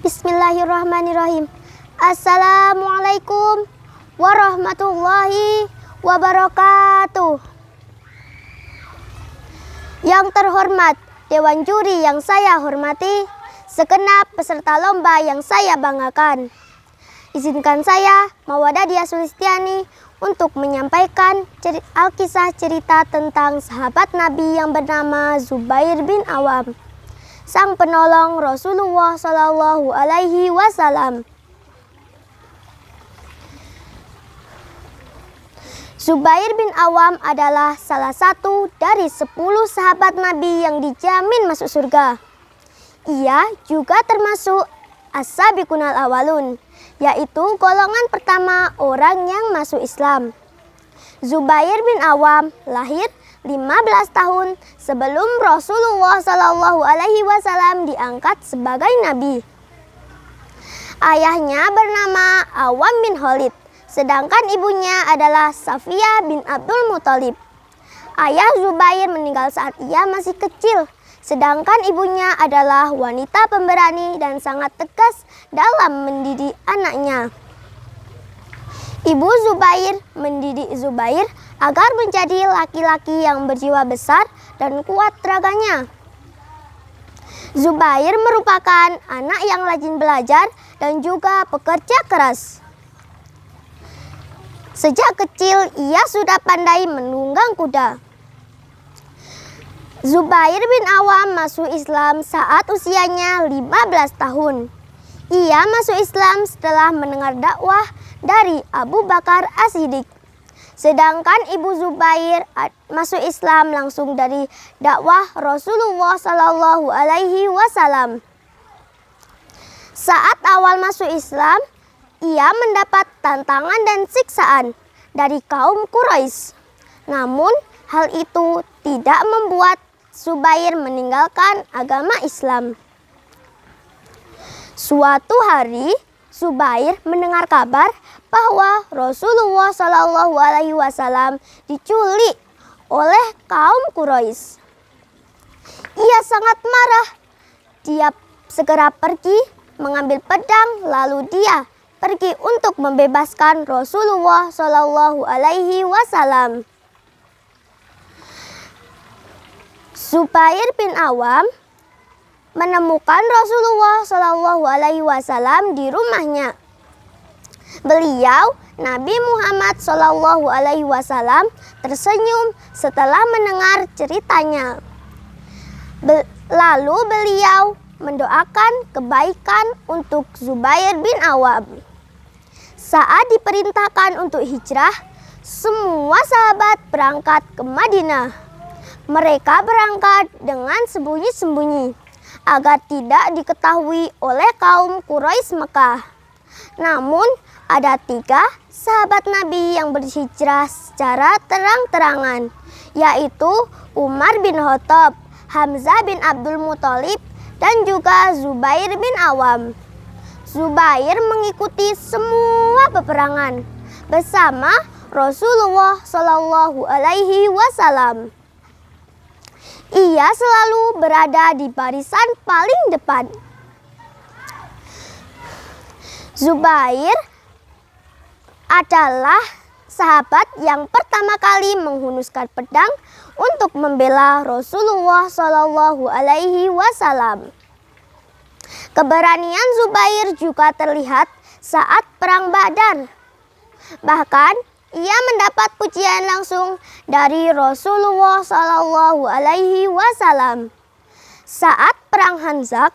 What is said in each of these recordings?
Bismillahirrahmanirrahim. Assalamualaikum warahmatullahi wabarakatuh. Yang terhormat Dewan Juri yang saya hormati, segenap peserta lomba yang saya banggakan. Izinkan saya, Mawadah Diah Sulistiani, untuk menyampaikan alkisah cerita tentang sahabat Nabi yang bernama Zubair bin Awam, sang penolong Rasulullah Shallallahu Alaihi Wasallam. Zubair bin Awam adalah salah satu dari 10 sahabat Nabi yang dijamin masuk surga. Ia juga termasuk as-sabiqunal awalun, yaitu golongan pertama orang yang masuk Islam. Zubair bin Awam lahir 15 tahun sebelum Rasulullah Shallallahu Alaihi Wasallam diangkat sebagai nabi. Ayahnya bernama Awam bin Khalid, sedangkan ibunya adalah Safiyah bin Abdul Muthalib. Ayah Zubair meninggal saat ia masih kecil, sedangkan ibunya adalah wanita pemberani dan sangat tegas dalam mendidik anaknya. Ibu Zubair mendidik Zubair agar menjadi laki-laki yang berjiwa besar dan kuat raganya. Zubair merupakan anak yang rajin belajar dan juga pekerja keras. Sejak kecil ia sudah pandai menunggang kuda. Zubair bin Awam masuk Islam saat usianya 15 tahun. Ia masuk Islam setelah mendengar dakwah dari Abu Bakar As-Siddiq. Sedangkan ibu Zubair masuk Islam langsung dari dakwah Rasulullah Shallallahu Alaihi Wasallam. Saat awal masuk Islam, ia mendapat tantangan dan siksaan dari kaum Quraisy. Namun, hal itu tidak membuat Zubair meninggalkan agama Islam. Suatu hari, Zubair mendengar kabar bahwa Rasulullah Shallallahu Alaihi Wasallam diculik oleh kaum Quraisy. Ia sangat marah. Dia segera pergi mengambil pedang, lalu dia pergi untuk membebaskan Rasulullah Shallallahu Alaihi Wasallam. Zubair bin Awam menemukan Rasulullah Shallallahu Alaihi Wasallam di rumahnya. Beliau, Nabi Muhammad Shallallahu Alaihi Wasallam, tersenyum setelah mendengar ceritanya. Lalu beliau mendoakan kebaikan untuk Zubair bin Awam. Saat diperintahkan untuk hijrah, semua sahabat berangkat ke Madinah. Mereka berangkat dengan sembunyi-sembunyi agar tidak diketahui oleh kaum Quraisy Mekah. Namun, ada 3 sahabat Nabi yang berhijrah secara terang-terangan, yaitu Umar bin Khattab, Hamzah bin Abdul Muthalib, dan juga Zubair bin Awam. Zubair mengikuti semua peperangan bersama Rasulullah Shallallahu Alaihi Wasallam. Ia selalu berada di barisan paling depan. Zubair adalah sahabat yang pertama kali menghunuskan pedang untuk membela Rasulullah Shallallahu Alaihi Wasallam. Keberanian Zubair juga terlihat saat perang Badar. Bahkan ia mendapat pujian langsung dari Rasulullah Shallallahu Alaihi Wasallam. Saat perang Khandaq,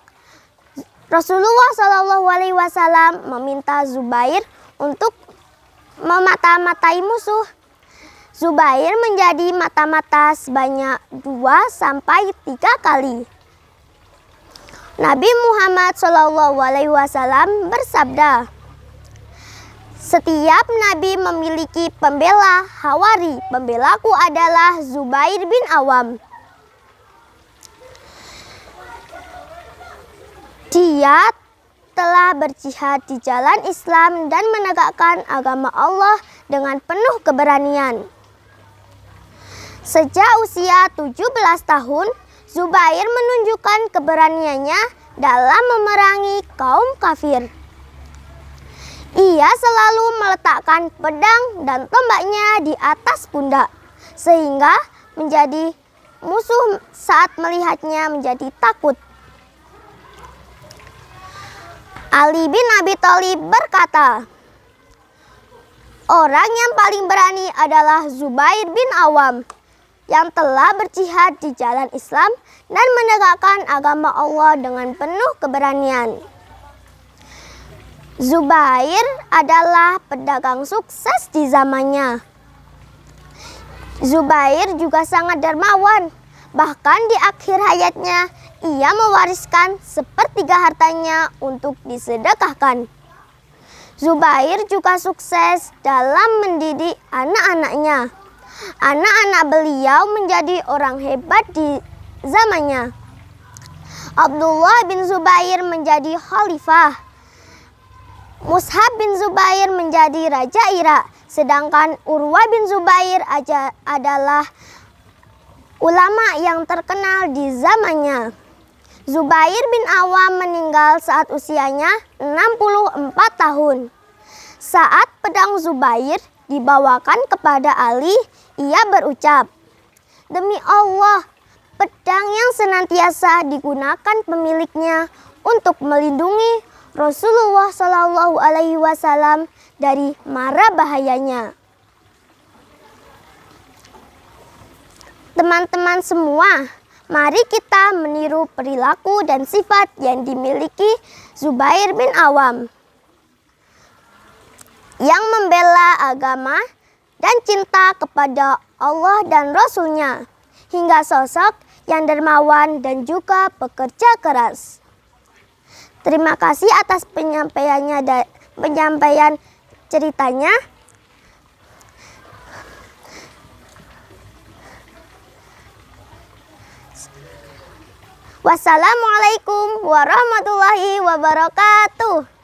Rasulullah Shallallahu Alaihi Wasallam meminta Zubair untuk memata-matai musuh. Zubair menjadi mata-mata sebanyak 2-3 kali. Nabi Muhammad Shallallahu Alaihi Wasallam bersabda, "Setiap nabi memiliki pembela hawari. Pembelaku adalah Zubair bin Awam. Dia telah berjihad di jalan Islam dan menegakkan agama Allah dengan penuh keberanian." Sejak usia 17 tahun, Zubair menunjukkan keberaniannya dalam memerangi kaum kafir. Ia selalu meletakkan pedang dan tombaknya di atas pundak, sehingga menjadi musuh saat melihatnya menjadi takut. Ali bin Abi Thalib berkata, orang yang paling berani adalah Zubair bin Awam yang telah berjihad di jalan Islam dan menegakkan agama Allah dengan penuh keberanian. Zubair adalah pedagang sukses di zamannya. Zubair juga sangat dermawan. Bahkan di akhir hayatnya, ia mewariskan sepertiga hartanya untuk disedekahkan. Zubair juga sukses dalam mendidik anak-anaknya. Anak-anak beliau menjadi orang hebat di zamannya. Abdullah bin Zubair menjadi khalifah. Mus'hab bin Zubair menjadi raja Irak. Sedangkan Urwah bin Zubair adalah ulama yang terkenal di zamannya. Zubair bin Awam meninggal saat usianya 64 tahun. Saat pedang Zubair dibawakan kepada Ali, ia berucap, "Demi Allah, pedang yang senantiasa digunakan pemiliknya untuk melindungi Rasulullah Shallallahu Alaihi Wasallam dari mara bahayanya." Teman-teman semua, mari kita meniru perilaku dan sifat yang dimiliki Zubair bin Awam yang membela agama dan cinta kepada Allah dan Rasul-Nya, hingga sosok yang dermawan dan juga pekerja keras. Terima kasih atas penyampaian ceritanya. Wassalamualaikum warahmatullahi wabarakatuh.